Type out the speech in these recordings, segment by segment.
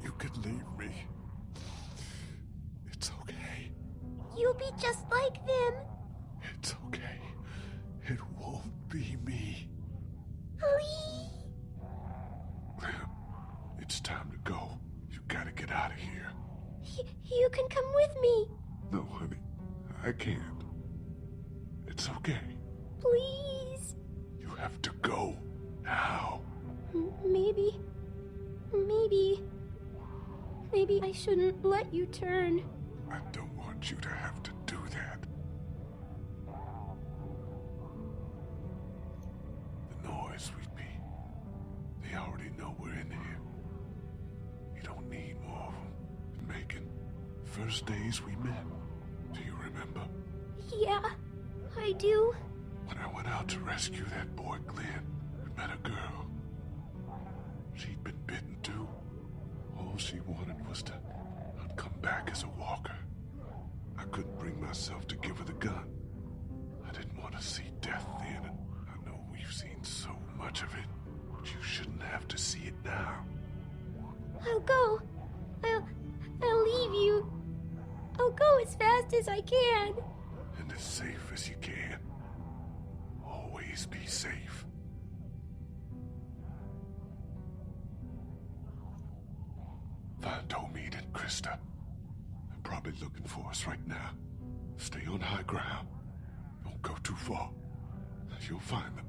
You can leave me. It's okay. You'll be just like them. It's okay. It won't be me. Please. Clem, it's time to go. You gotta get out of here. You can come with me. No, honey, I can't. It's okay. Please. You have to go now. Maybe I shouldn't let you turn. I don't want you to have to do that. The noise, Sweet Pea. They already know we're in here. You don't need more of them. Megan, first days we met. Do you remember? Yeah, I do. When I went out to rescue that boy Glenn, we met a girl. She'd been bitten too. All she wanted was to not come back as a walker. I couldn't bring myself to give her the gun. I didn't want to see death then, and I know we've seen so much of it, but you shouldn't have to see it now. I'll go. I'll leave you. I'll go as fast as I can. And as safe as you can. Always be safe. Find Omid and Krista. They're probably looking for us right now. Stay on high ground. Don't go too far. You'll find them.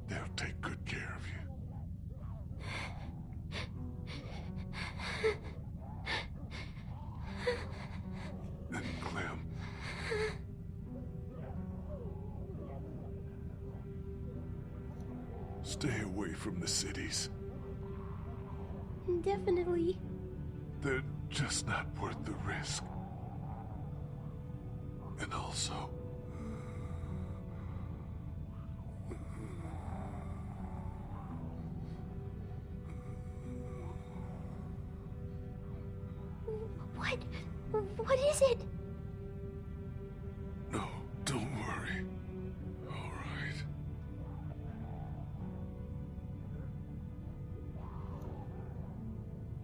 They'll take good care of you. And Clem. Stay away from the cities. Definitely. They're just not worth the risk. And also, What is it? no, don't worry. All right.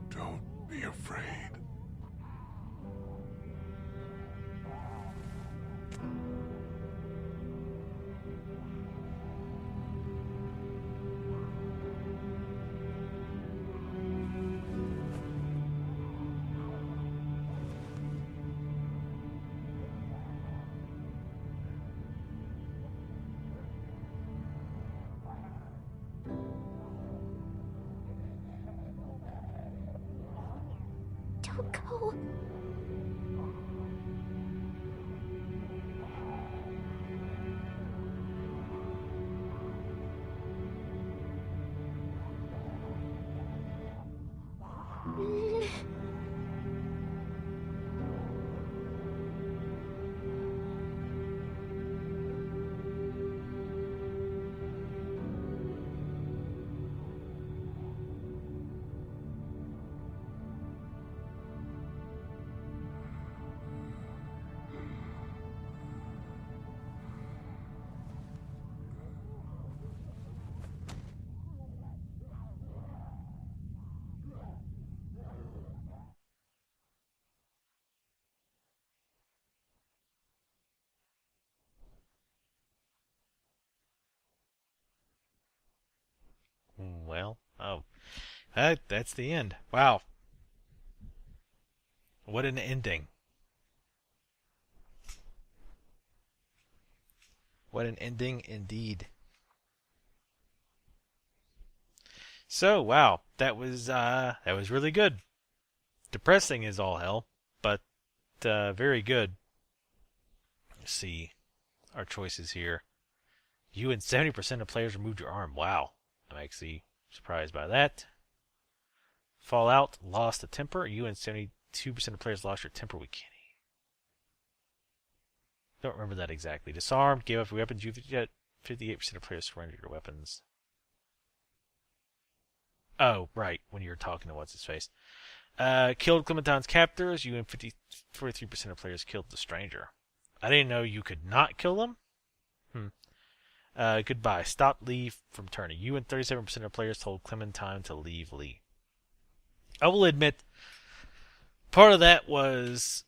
Don't be afraid. Don't go. Well, oh, that's the end. Wow, what an ending! What an ending indeed. So, wow, that was really good. Depressing as all hell, but very good. Let's see our choices here. You and 70% of players removed your arm. Wow, I'm actually surprised by that. Fallout lost a temper. You and 72% of players lost your temper with Kenny. Don't remember that exactly. Disarmed, gave up your weapons. You got 58% of players surrendered your weapons. Oh, right, when you were talking to what's-his-face. Killed Clementine's captors. You and 43% of players killed the stranger. I didn't know you could not kill them. Goodbye. Stop Lee from turning. You and 37% of players told Clementine to leave Lee. I will admit, part of that was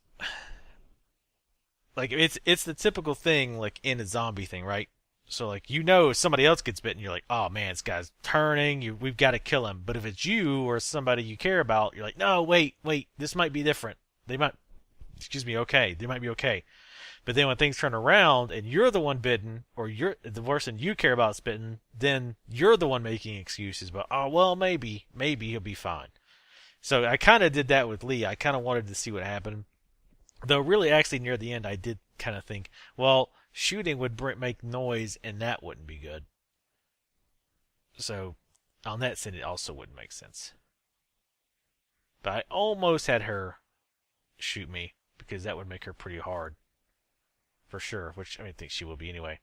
like it's the typical thing like in a zombie thing, right? So like if somebody else gets bitten, you're like, oh man, this guy's turning. We've got to kill him. But if it's you or somebody you care about, you're like, no, wait, this might be different. They might be okay. But then when things turn around and you're the one bitten, or you're the person you care about is bitten, then you're the one making excuses. But oh well, maybe he'll be fine. So I kind of did that with Lee. I kind of wanted to see what happened. Though really, actually, near the end, I did kind of think, well, shooting would make noise, and that wouldn't be good. So, on that sense, it also wouldn't make sense. But I almost had her shoot me, because that would make her pretty hard. For sure, which I think she will be anyway.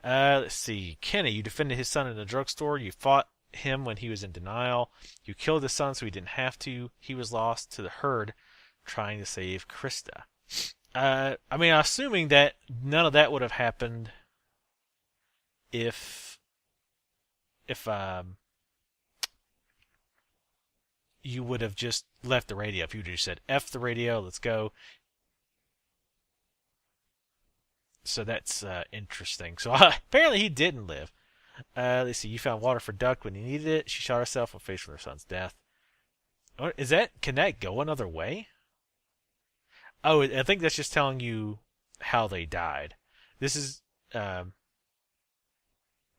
Let's see. Kenny, you defended his son in a drugstore. You fought him when he was in denial. You killed his son so he didn't have to. He was lost to the herd trying to save Krista. Assuming that none of that would have happened if you would have just left the radio. If you would have just said, F the radio, let's go. So that's interesting. So apparently he didn't live. Let's see. You found water for Duck when he needed it. She shot herself when faced with her son's death. Can that go another way? Oh, I think that's just telling you how they died. This is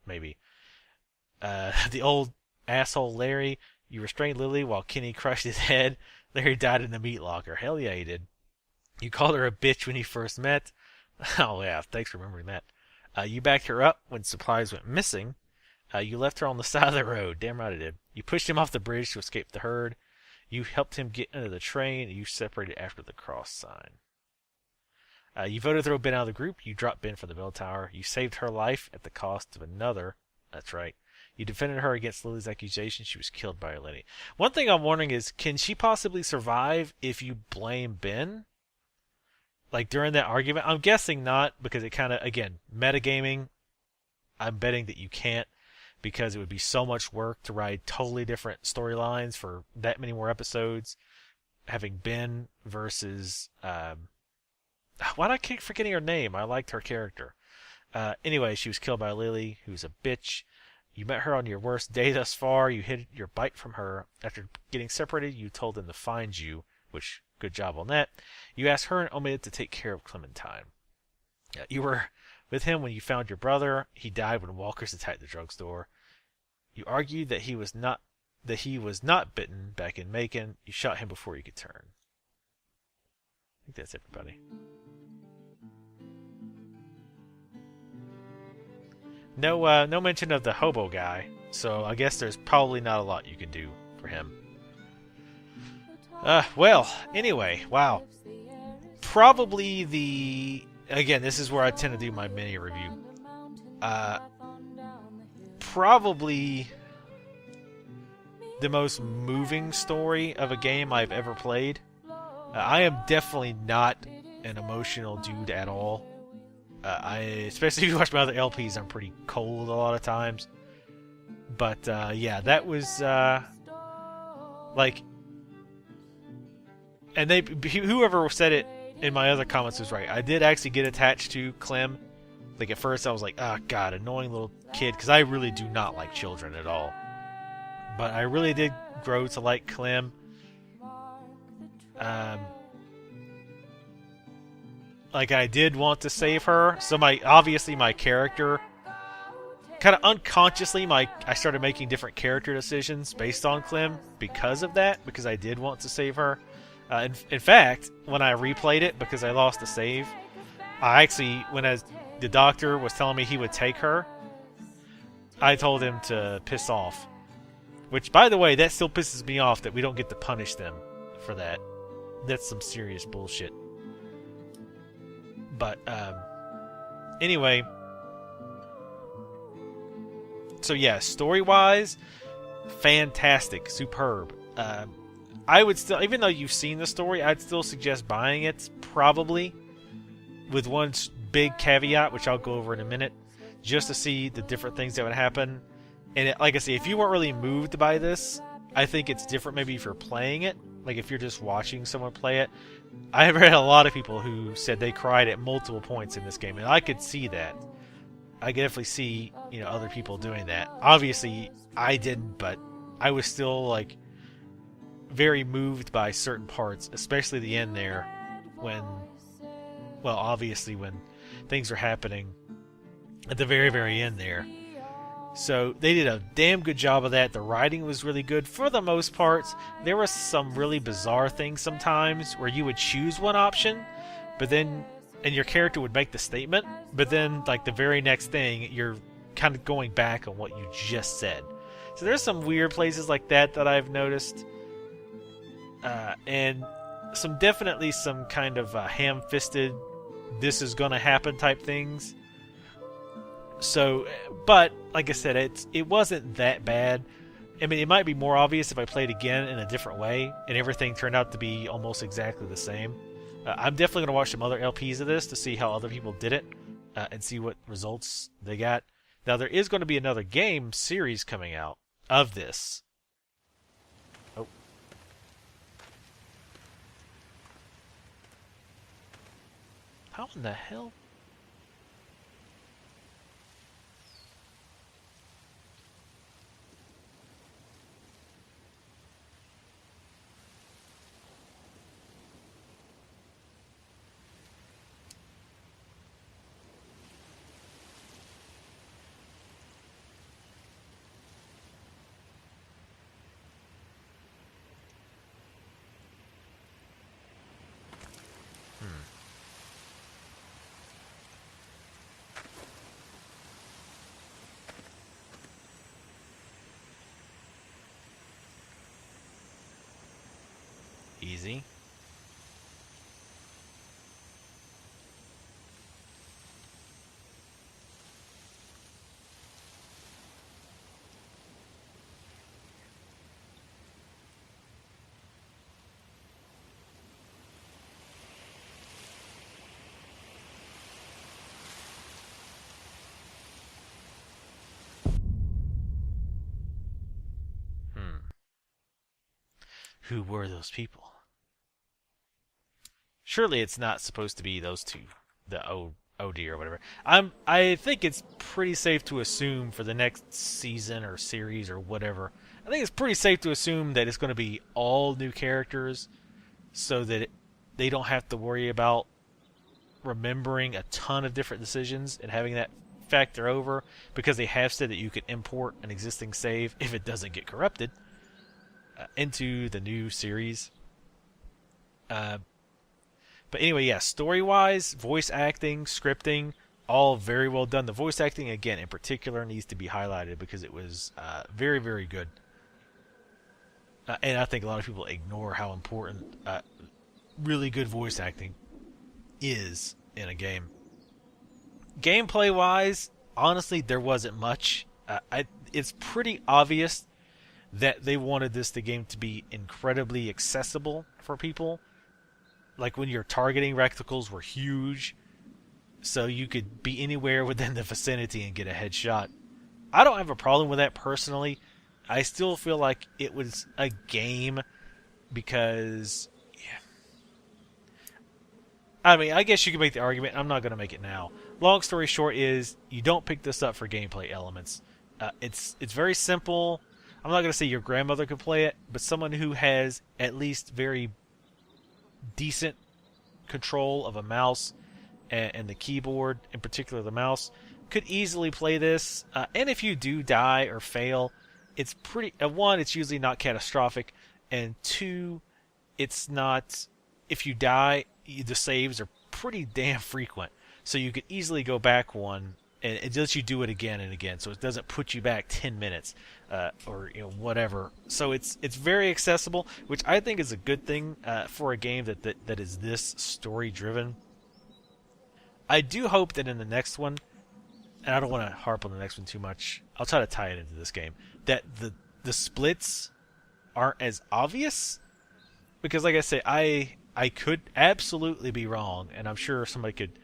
maybe the old asshole Larry. You restrained Lily while Kenny crushed his head. Larry died in the meat locker. Hell yeah, he did. You called her a bitch when you first met. Oh yeah, thanks for remembering that. You backed her up when supplies went missing. You left her on the side of the road. Damn right I did. You pushed him off the bridge to escape the herd. You helped him get into the train. And you separated after the cross sign. You voted to throw Ben out of the group. You dropped Ben from the bell tower. You saved her life at the cost of another. That's right. You defended her against Lily's accusation. She was killed by Lenny. One thing I'm wondering is, can she possibly survive if you blame Ben? Like during that argument? I'm guessing not, because it kind of, again, metagaming. I'm betting that you can't, because it would be so much work to write totally different storylines for that many more episodes. Having Ben versus... why do I keep forgetting her name? I liked her character. Anyway, she was killed by Lily, who's a bitch. You met her on your worst day thus far. You hid your bike from her. After getting separated, you told them to find you, which, good job on that. You asked her and Omid to take care of Clementine. You were with him when you found your brother. He died when walkers attacked the drugstore. You argued that he was not bitten back in Macon. You shot him before you could turn. I think that's everybody. No mention of the hobo guy, so I guess there's probably not a lot you can do for him. Well, anyway, wow. Probably again, this is where I tend to do my mini review. Probably the most moving story of a game I've ever played. I am definitely not an emotional dude at all. Especially if you watch my other LPs, I'm pretty cold a lot of times. But yeah, that was like, and whoever said it in my other comments was right. I did actually get attached to Clem. Like at first I was like, oh god, annoying little kid, because I really do not like children at all. But I really did grow to like Clem. Like I did want to save her, so obviously my character, kind of unconsciously, I started making different character decisions based on Clem because of that, because I did want to save her. In fact, when I replayed it, because I lost the save, I actually, when the doctor was telling me he would take her, I told him to piss off. Which, by the way, that still pisses me off that we don't get to punish them for that. That's some serious bullshit. But, anyway. So yeah, story-wise, fantastic, superb. I would still, even though you've seen the story, I'd still suggest buying it, probably. With one big caveat, which I'll go over in a minute. just to see the different things that would happen. And like I say, if you weren't really moved by this, I think it's different maybe if you're playing it. Like if you're just watching someone play it. I have read a lot of people who said they cried at multiple points in this game, and I could see that. I could definitely see, other people doing that. Obviously, I didn't, but I was still like very moved by certain parts, especially the end there, when things are happening at the very, very end there. So they did a damn good job of that. The writing was really good for the most part. There were some really bizarre things sometimes where you would choose one option, and your character would make the statement, but then like the very next thing, you're kind of going back on what you just said. So there's some weird places like that I've noticed, and definitely some kind of ham-fisted, this is gonna happen type things. So, but like I said, it wasn't that bad. I mean, it might be more obvious if I played again in a different way, and everything turned out to be almost exactly the same. I'm definitely going to watch some other LPs of this to see how other people did it, and see what results they got. Now, there is going to be another game series coming out of this. Oh. How in the hell? Easy. Who were those people? Surely it's not supposed to be those two, the OD or whatever. I think it's pretty safe to assume for the next season or series or whatever. I think it's pretty safe to assume that it's going to be all new characters, so that they don't have to worry about remembering a ton of different decisions and having that factor over, because they have said that you can import an existing save if it doesn't get corrupted into the new series. But anyway, yeah, story-wise, voice acting, scripting, all very well done. The voice acting, again, in particular, needs to be highlighted because it was very, very good. And I think a lot of people ignore how important really good voice acting is in a game. Gameplay-wise, honestly, there wasn't much. It's pretty obvious that they wanted the game to be incredibly accessible for people. Like when your targeting reticles were huge, so you could be anywhere within the vicinity and get a headshot. I don't have a problem with that personally. I still feel like it was a game because, yeah. I mean, I guess you could make the argument. I'm not going to make it now. Long story short is, you don't pick this up for gameplay elements. It's very simple. I'm not going to say your grandmother could play it, but someone who has at least very decent control of a mouse and the keyboard, in particular the mouse, could easily play this. And if you do die or fail, it's pretty... one, it's usually not catastrophic, and two, it's not... If you die, the saves are pretty damn frequent, so you could easily go back one, and it lets you do it again and again, so it doesn't put you back 10 minutes or whatever. So it's very accessible, which I think is a good thing for a game that is this story driven. I do hope that in the next one, and I don't want to harp on the next one too much, I'll try to tie it into this game, that the splits aren't as obvious, because like I say, I could absolutely be wrong, and I'm sure somebody could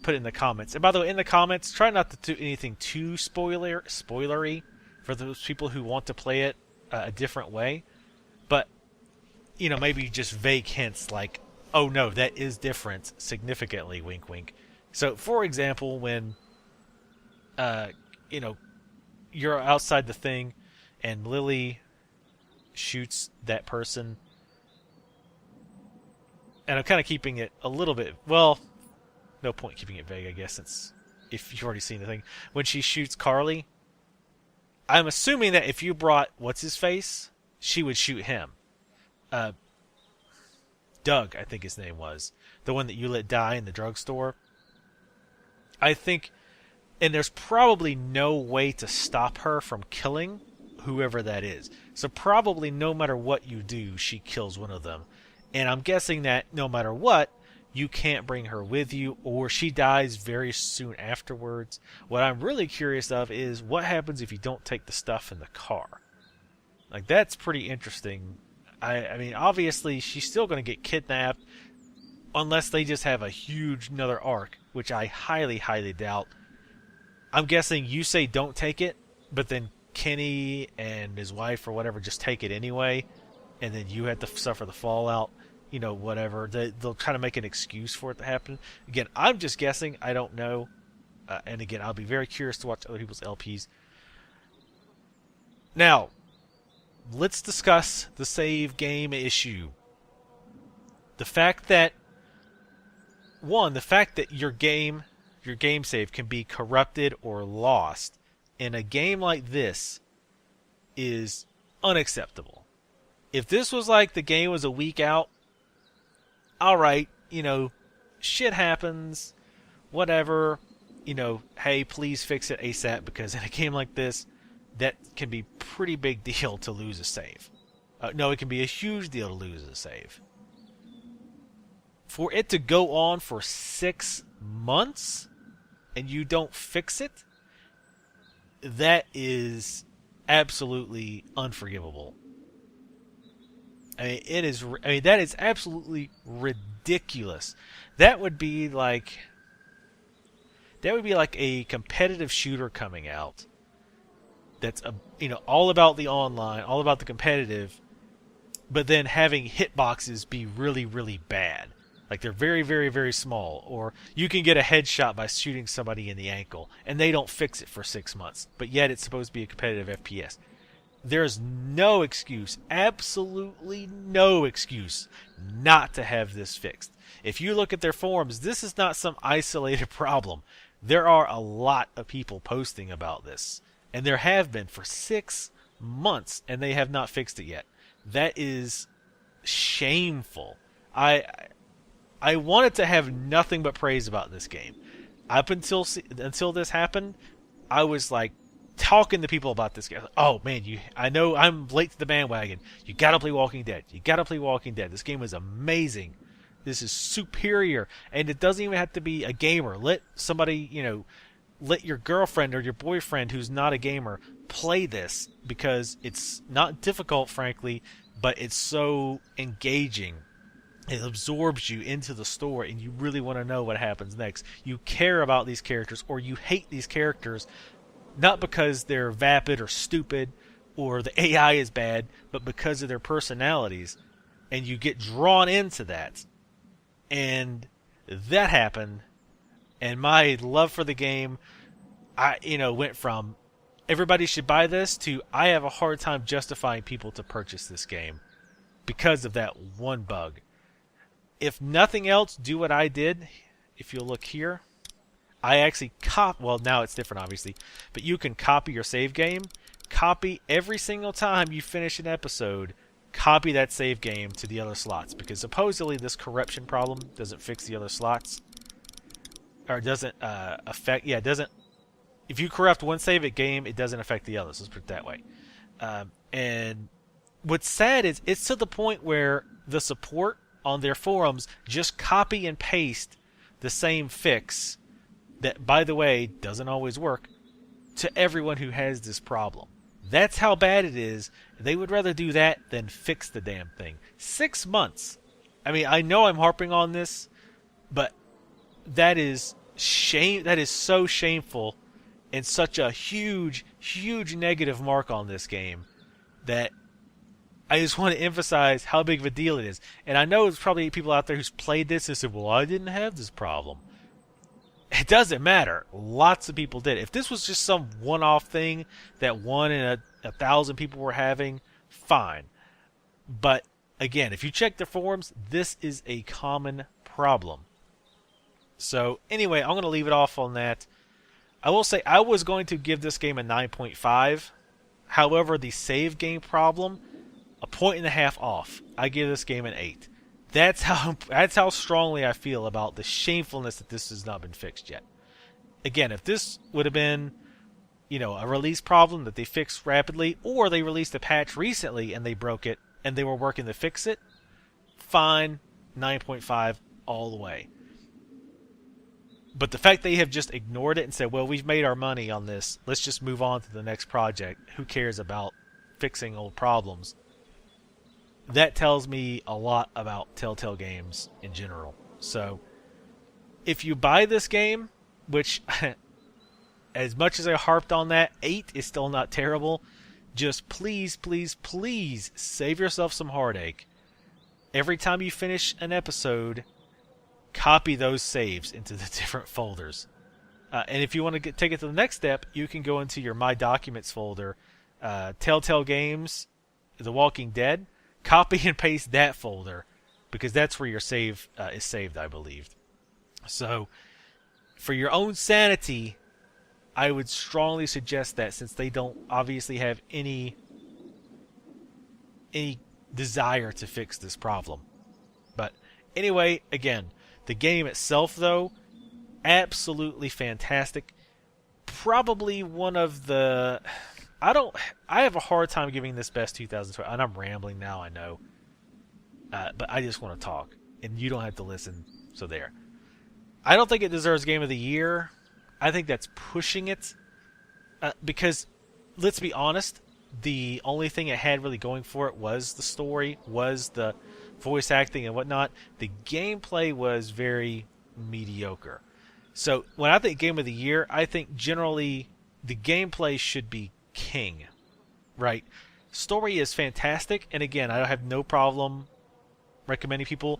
put it in the comments. And by the way, in the comments, try not to do anything too spoilery for those people who want to play it a different way. But, maybe just vague hints like, oh no, that is different significantly, wink wink. So, for example, when, you're outside the thing and Lily shoots that person, and I'm kind of keeping it a little bit, well, no point keeping it vague, I guess, since if you've already seen the thing. When she shoots Carly, I'm assuming that if you brought what's-his-face, she would shoot him. Doug, I think his name was. The one that you let die in the drugstore. I think, and there's probably no way to stop her from killing whoever that is. So probably no matter what you do, she kills one of them. And I'm guessing that no matter what, you can't bring her with you, or she dies very soon afterwards. What I'm really curious of is what happens if you don't take the stuff in the car. Like, that's pretty interesting. I mean, obviously, she's still going to get kidnapped unless they just have a huge another arc, which I highly, highly doubt. I'm guessing you say don't take it, but then Kenny and his wife or whatever just take it anyway, and then you have to suffer the fallout. Whatever. They'll try to make an excuse for it to happen. Again, I'm just guessing. I don't know. And again, I'll be very curious to watch other people's LPs. Now, let's discuss the save game issue. The fact that your game save can be corrupted or lost in a game like this is unacceptable. If this was like the game was a week out, alright, shit happens, whatever, hey, please fix it ASAP, because in a game like this, that can be a pretty big deal to lose a save. No, it can be a huge deal to lose a save. For it to go on for 6 months, and you don't fix it, that is absolutely unforgivable. That is absolutely ridiculous. That would be like a competitive shooter coming out that's all about the online, all about the competitive, but then having hitboxes be really, really bad. Like they're very, very, very small. Or you can get a headshot by shooting somebody in the ankle, and they don't fix it for 6 months, but yet it's supposed to be a competitive FPS. There's no excuse, absolutely no excuse, not to have this fixed. If you look at their forums, this is not some isolated problem. There are a lot of people posting about this, and there have been for 6 months, and they have not fixed it yet. That is shameful. I wanted to have nothing but praise about this game. Up until this happened, I was like talking to people about this game. Oh man, I know I'm late to the bandwagon. You gotta play Walking Dead. You gotta play Walking Dead. This game is amazing. This is superior, and it doesn't even have to be a gamer. Let somebody, let your girlfriend or your boyfriend who's not a gamer play this, because it's not difficult, frankly, but it's so engaging. It absorbs you into the story, and you really want to know what happens next. You care about these characters, or you hate these characters, not because they're vapid or stupid or the AI is bad, but because of their personalities. And you get drawn into that. And that happened. And my love for the game, went from everybody should buy this to I have a hard time justifying people to purchase this game because of that one bug. If nothing else, do what I did. If you'll look here, I actually well, now it's different, obviously, but you can copy your save game. Copy every single time you finish an episode. Copy that save game to the other slots, because supposedly this corruption problem doesn't fix the other slots, or doesn't affect. Yeah, it doesn't. If you corrupt one save game, it doesn't affect the others. Let's put it that way. And what's sad is it's to the point where the support on their forums just copy and paste the same fix that, by the way, doesn't always work, to everyone who has this problem. That's how bad it is. They would rather do that than fix the damn thing. 6 months. I mean, I know I'm harping on this, but that is That is so shameful, and such a huge, huge negative mark on this game that I just want to emphasize how big of a deal it is. And I know there's probably people out there who's played this and said, well, I didn't have this problem. It doesn't matter. Lots of people did. If this was just some one-off thing that 1 in a 1,000 people were having, fine. But again, if you check the forums, this is a common problem. So anyway, I'm going to leave it off on that. I will say I was going to give this game a 9.5. However, the save game problem, a 1.5 off. I give this game an 8. That's how strongly I feel about the shamefulness that this has not been fixed yet. Again, if this would have been, a release problem that they fixed rapidly, or they released a patch recently and they broke it and they were working to fix it, fine, 9.5 all the way. But the fact they have just ignored it and said, well, we've made our money on this, let's just move on to the next project, who cares about fixing old problems? That tells me a lot about Telltale Games in general. So, if you buy this game, which, as much as I harped on that, 8 is still not terrible, just please, please, please save yourself some heartache. Every time you finish an episode, copy those saves into the different folders. And if you want to take it to the next step, you can go into your My Documents folder, Telltale Games, The Walking Dead, copy and paste that folder, because that's where your save is saved, I believe. So, for your own sanity, I would strongly suggest that, since they don't obviously have any desire to fix this problem. But anyway, again, the game itself, though, absolutely fantastic. Probably one of the... I have a hard time giving this best 2012, and I'm rambling now, I know. But I just want to talk, and you don't have to listen, so there. I don't think it deserves Game of the Year. I think that's pushing it. Because, let's be honest, the only thing it had really going for it was the story, was the voice acting and whatnot. The gameplay was very mediocre. So, when I think Game of the Year, I think generally the gameplay should be king, right? Story is fantastic, and again, I have no problem recommending people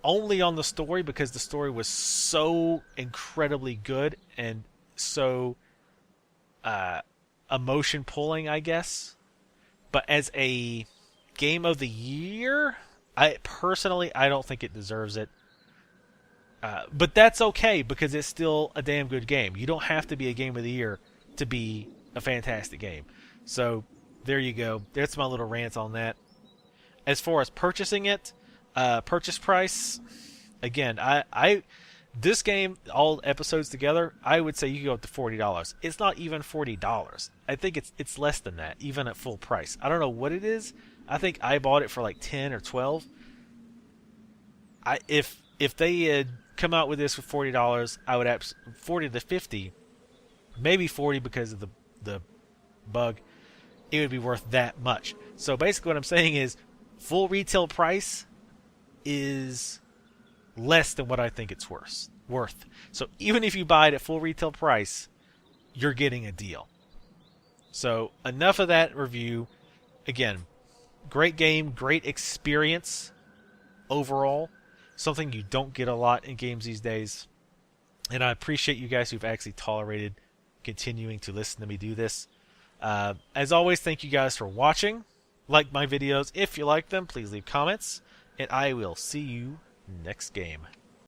only on the story, because the story was so incredibly good and so emotion pulling, I guess. But as a Game of the Year, I don't think it deserves it. But that's okay, because it's still a damn good game. You don't have to be a Game of the Year to be a fantastic game. So there you go. That's my little rant on that. As far as purchasing it, purchase price, again, I this game, all episodes together, I would say you go up to $40. It's not even $40. I think it's less than that, even at full price. I don't know what it is. I think I bought it for like 10 or 12. If they had come out with this for $40, I would 40 to 50, maybe 40 because of the bug, it would be worth that much. So basically what I'm saying is full retail price is less than what I think it's worth. So even if you buy it at full retail price, you're getting a deal. So enough of that review. Again, great game, great experience overall. Something you don't get a lot in games these days. And I appreciate you guys who've actually tolerated continuing to listen to me do this. As always, thank you guys for watching. Like my videos if you like them. Please leave comments. And I will see you next game.